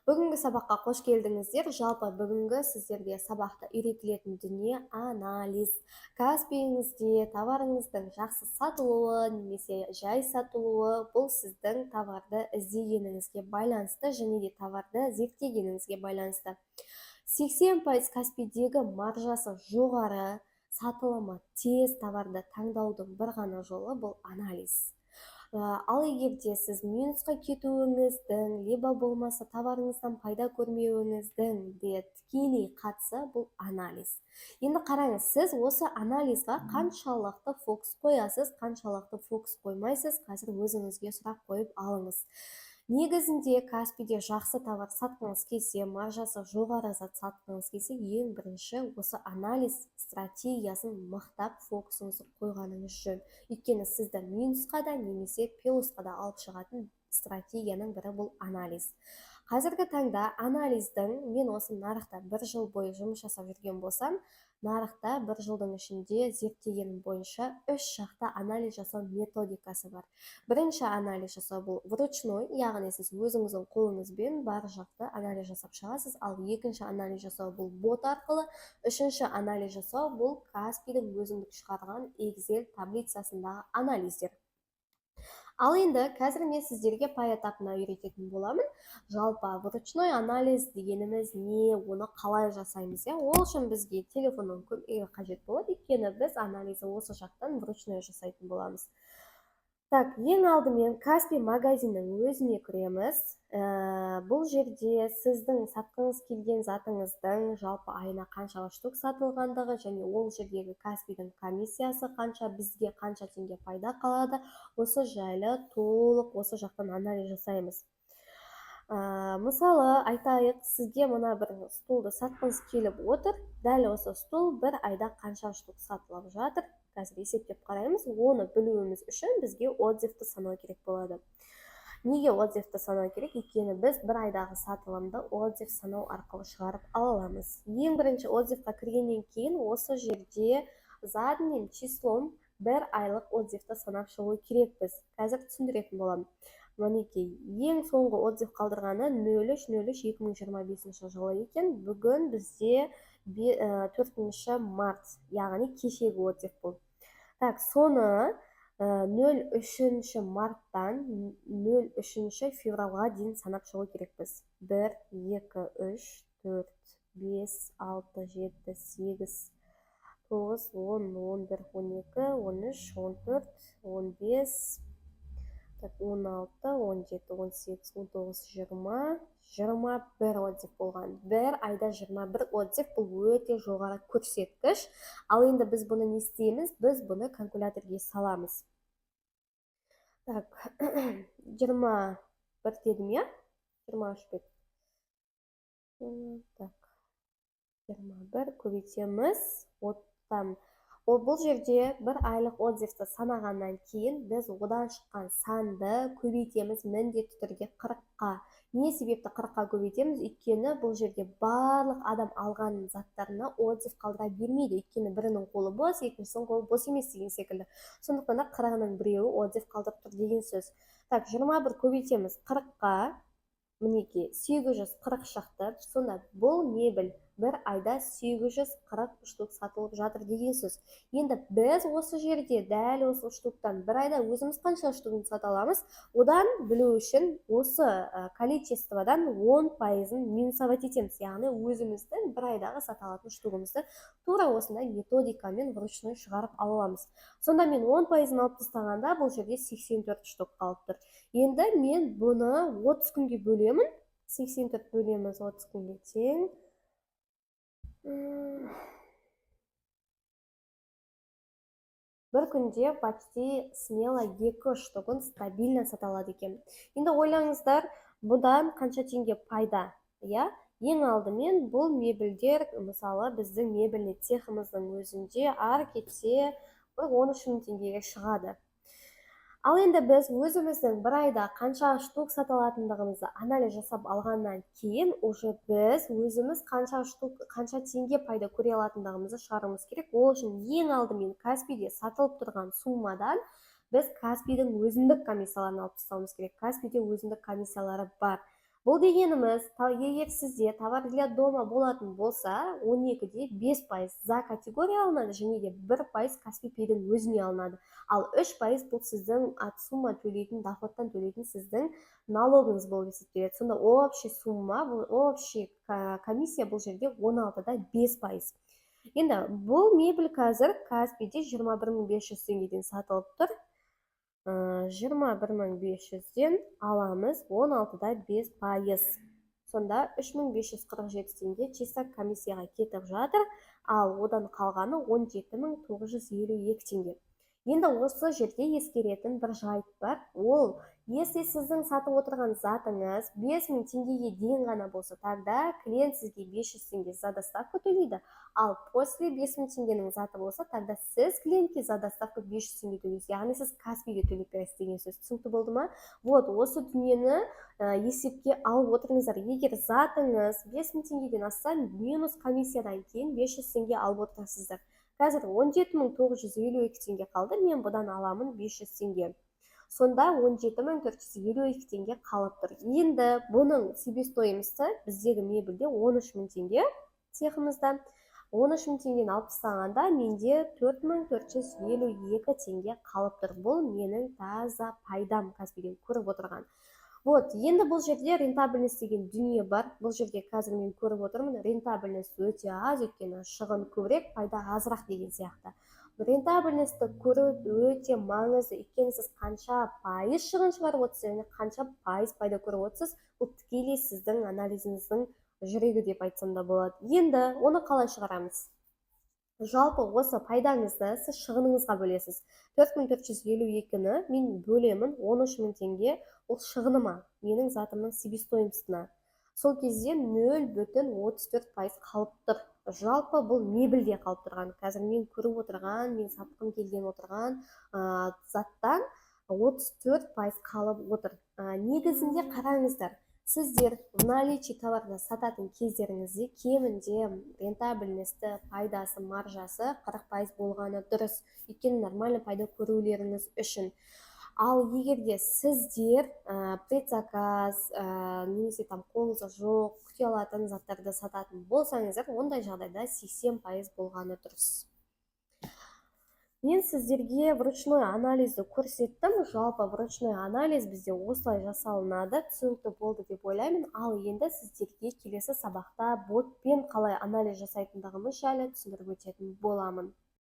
Бүгінгі сабаққа қош келдіңіздер. Жалпы бүгінгі сіздерге сабақта үйретілетін дүние анализ. Каспиіңізде товарыңыздың жақсы сатылуы немесе жай сатылуы бұл сіздің товарды іздегеніңізге байланысты және де товарды зерттегеніңізге байланысты. 80% Каспидегі маржасы жоғары, сатылымы тез товарды таңдаудың бір ғана жолы бұл анализ. Ал егерде сіз минусқа кетуіңіздің, либо болмаса товарыңыздан пайда көрмеуіңіздің де тікелей қатысы бұл анализ. Енді қараңыз, сіз осы анализға қаншалықты фокус қоясыз, қаншалықты фокус қоймайсыз, қазір өзіңізге сұрақ қойып алыңыз. Негізінде Каспиде жақсы товар сатқыңыз келсе, маржасы жоғары зат сатқыңыз келсе, ең бірінші осы анализ стратегиясын мықтап фокусыңызды қойғаныңыз жөн. Өйткені сізді минусқа да немесе плюсқа да алып шығатын стратегияның бірі бұл анализ. Қазіргі таңда анализдің, мен осы нарықта 1 жыл бойы жұмыс жасап жүрген болсам, нарықта 1 жылдың ішінде зерттегенім бойынша 3 жақты анализ жасау методикасы бар. Бірінші анализ жасау бұл вручной, яғни сіз өзіңіздің қолыңызбен бар жақты анализ жасап шығасыз, ал екінші анализ жасау бұл бот арқылы, үшінші анализ жасау бұл Каспидің өзіндік шығарған Excel таблицасындағы анализдер. Ал енді қазір мен сіздерге поэтапына үйрететін боламын. Жалпы вручной анализ дегеніміз не, оны қалай жасаймыз? Ол үшін бізге телефонның көмегі қажет болады, өйткені біз анализі осы жақтан вручной жасайтын боламыз. Так, ең алдымен Каспи магазиннің өзіне кіреміз. Бұл жерде сіздің сатқыңыз келген затыңыздың жалпы айына қанша штук сатылғандығы және ол жердегі Каспидің комиссиясы қанша, бізге қанша теңге пайда қалады, осы жайлы толық осы жақтан анализ жасаймыз. Мысалы, айтайық, сізге мына бір стулды сатқыңыз келіп отыр, дәл осы стул бір айда қанша штук сатылып жатыр, қазір есептеп қараймыз. Оны білуіміз үшін бізге отзывты санау керек болады. Неге отзывты санау керек? Өйткені біз бір айдағы сатылымды отзыв санау арқылы шығарып ала аламыз. Ең бірінші отзывқа кіргеннен кейін осы жерде задним числом бір айлық отзывты санап шығу керекпіз. Қазір түсіндіретін боламын. Мінекей, ең соңғы отзыв қалдырғаны 03.03.2025 жылы екен. Бүгін бізде 4 март, яғни кешегі отзыв бұл. Так, соны 03 марттан 03 февралға дейін санап шығу керекпіз. 1, 2, 3, 4, 5, 6, 7, 8, 9, 10, 11, 12, 13, 14, 15, 16, 17, 18, 19, 20, 21 отзыв болған. Бір айда 21 отзыв бұл өте жоғары көрсеткіш. Ал енді біз бұны не істейміз? Біз бұны калькуляторге саламыз. Так, 21 дедім, я? 23 бет. Так, 21 көбейтеміз. Бұл жерде бір айлық отзывты санағаннан кейін біз одан шыққан санды көбейтеміз міндетті түрде 40-қа. Не себепті 40-қа көбейтеміз? Өйткені бұл жерде барлық адам алған заттарына отзыв қалдыра бермейді. Өйткені бірінің қолы бос, екіншісінің қолы бос емес деген секілді. Сондықтан да 40-ның біреуі отзыв қалдырып тұр деген сөз. Так, 21 көбейтеміз 40-қа. Мінеке, 840 шақты. Сонда бұл мебель бір айда 840 штук сатылып жатыр деген сөз. Енді біз осы жерде дәл осы штуктан бір айда өзіміз қанша штугын сата аламыз? Одан білу үшін осы количестводан 10%-ын минусовать етеміз. Яғни өзіміздің бір айдағы сата алатын штугымызды тура осындай методикамен вручной шығарып аламыз. Сонда мен 10%-ын алып тастағанда бұл жерде 84 штук қалып тұр. Енді мен бұны 30 күнге бөлемін. 84 бөлеміз 30 күнге тең. Бір күнде почти смело 2 штугын стабильно сата алады екен. Енді ойлаңыздар, бұдан қанша теңге пайда? Ең алдымен бұл мебельдер, мысалы біздің мебельный цехымыздың өзінде ар кетсе 13 мың теңгеге шығады. Ал енді біз өзіміздің бір айда қанша штук саталатындығымызды анализ жасап алғаннан кейін, уже біз өзіміз қанша теңге пайда көре алатындығымызды шығаруымыз керек. Ол үшін ең алдымен Каспиде сатылып тұрған суммадан біз Каспидің өзіндік комиссияларын алып тастауымыз керек. Каспиде өзіндік комиссиялары бар. Бұл дегеніміз, егер сізде товар для дома болатын болса, 12-де 5% за категория алынады, және де 1% Каспи Пейдің өзіне алынады. Ал 3% бұл сіздің от сумма төлейтін, доходтан төлейтін сіздің налогыңыз болып есептеледі. Сонда общий сумма, общий комиссия бұл жерде 16-да 5%. Енді бұл мебель қазір Каспиде 21.500 теңгеден сатылып тұр. 21.500-ден аламыз 16-да 5%. Сонда 3.547 теңге чисто комиссияға кетіп жатыр, ал одан қалғаны 17.952 теңге. Енді осы жерде ескеретін бір жайт бар. Ол, если сіздің сатып отырған затыңыз 5000 теңгеге дейін ғана болса, тогда клиент сізге 500 теңге за доставка төлейді. Ал после 5000 теңгенің заты болса, тогда сіз клиентке за доставка 500 теңге төлейсіз. Яғни сіз Каспиге төлеп бересіз деген сөз. Түсінікті болды ма? Вот, осы дүниені есепке алып отырыңыздар. Егер затыңыз 5000 теңгеден асса, минус комиссиядан кейін 500 теңге алып отырасыздар. Қазір 17.952 теңге қалды, мен бұдан аламын 500 теңге. Сонда 17.452 теңге қалып тұр. Енді бұның себестоимости біздегі мебельде 13.000 теңге цехымызда. 13.000 теңгені алып тастағанда менде 4.452 теңге қалып тұр. Бұл менің таза пайдам Каспиден көріп отырған. Вот, енді бұл жерде рентабельность деген дүние бар. Бұл жерде қазір мен көріп отырмын, рентабельность өте аз, өйткені шығын көбірек, пайда азырақ деген сияқты. Рентабельностьті көру өте маңызды, өйткені сіз қанша пайыз шығын шығарып отырсыз, және қанша пайыз пайда көріп отырсыз, бұл тікелей сіздің анализіңіздің жүрегі деп айтсам да болады. Енді оны қалай шығарамыз? Жалпы осы пайдаңызды сіз шығыныңызға бөлесіз. 4452-ні мен бөлемін 13.000 теңге, ол шығыныма, менің затымның себестоимостына. Сол кезде 0.34% қалып тұр. Жалпы бұл мебельде қалып тұрған. Қазір мен көріп отырған, мен сатқым келген отырған заттан 34% қалып отыр. Негізінде қараңыздар. Сіздер в наличии товарды сататын кездеріңізде кемінде рентабельності, пайдасы, маржасы 40% болғаны дұрыс. Өйткені нормальный пайда көрулеріңіз үшін. Ал егерде сіздер предзаказ, немесе қолыңызда жоқ, күте алатын заттарды сататын болсаңыздар, ондай жағдайда 80% болғаны дұрыс. Мен сіздерге вручной анализді көрсеттім. Жалпы вручной анализ бізде осылай жасалынады. Түсінікті болды деп ойлаймын. Ал енді сіздерге келесі сабақта ботпен қалай анализ жасайтындығымыз жайлы түсіндіріп өтетін боламын.